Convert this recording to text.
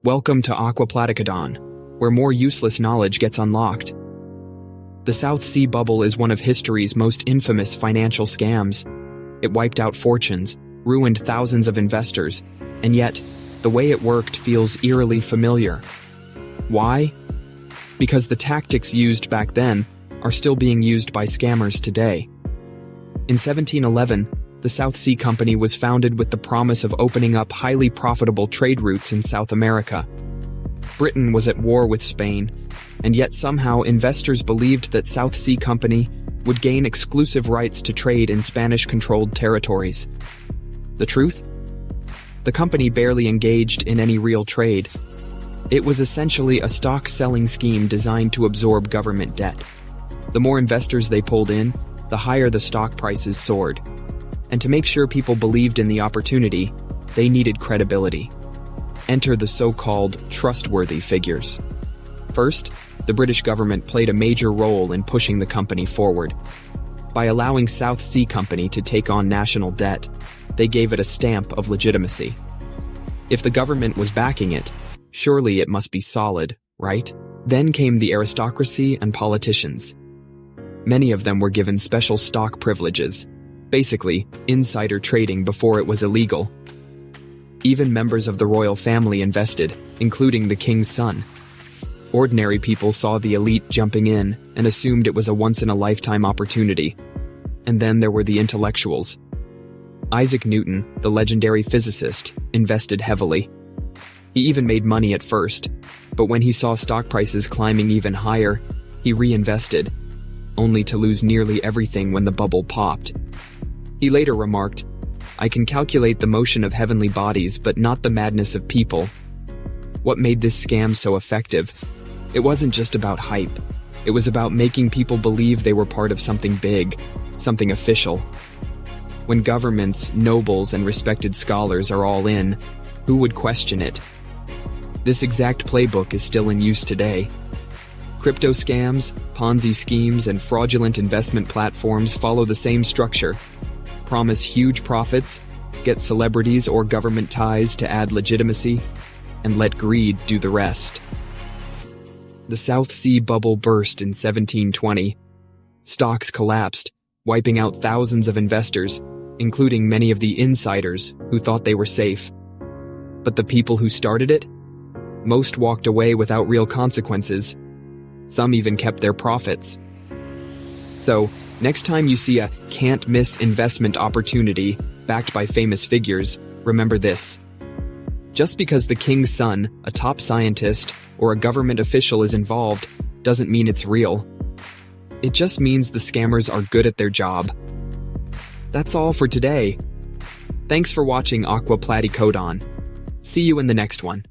Welcome to Aquaplaticodon, where more useless knowledge gets unlocked. The South Sea bubble is one of history's most infamous financial scams. It wiped out fortunes, ruined thousands of investors, and yet, the way it worked feels eerily familiar. Why? Because the tactics used back then are still being used by scammers today. In 1711, the South Sea Company was founded with the promise of opening up highly profitable trade routes in South America. Britain was at war with Spain, and yet somehow investors believed that South Sea Company would gain exclusive rights to trade in Spanish-controlled territories. The truth? The company barely engaged in any real trade. It was essentially a stock-selling scheme designed to absorb government debt. The more investors they pulled in, the higher the stock prices soared. And to make sure people believed in the opportunity, they needed credibility. Enter the so-called trustworthy figures. First, the British government played a major role in pushing the company forward. By allowing South Sea Company to take on national debt, they gave it a stamp of legitimacy. If the government was backing it, surely it must be solid, right? Then came the aristocracy and politicians. Many of them were given special stock privileges, basically insider trading before it was illegal. Even members of the royal family invested, including the king's son. Ordinary people saw the elite jumping in and assumed it was a once-in-a-lifetime opportunity. And then there were the intellectuals. Isaac Newton, the legendary physicist, invested heavily. He even made money at first, but when he saw stock prices climbing even higher, he reinvested, only to lose nearly everything when the bubble popped. He later remarked, "I can calculate the motion of heavenly bodies, but not the madness of people." What made this scam so effective? It wasn't just about hype. It was about making people believe they were part of something big, something official. When governments, nobles, and respected scholars are all in, who would question it? This exact playbook is still in use today. Crypto scams, Ponzi schemes, and fraudulent investment platforms follow the same structure. Promise huge profits, get celebrities or government ties to add legitimacy, and let greed do the rest. The South Sea bubble burst in 1720. Stocks collapsed, wiping out thousands of investors, including many of the insiders who thought they were safe. But the people who started it? Most walked away without real consequences. Some even kept their profits. So, next time you see a can't-miss investment opportunity backed by famous figures, remember this. Just because the king's son, a top scientist, or a government official is involved, doesn't mean it's real. It just means the scammers are good at their job. That's all for today. Thanks for watching Aquaplaticodon. See you in the next one.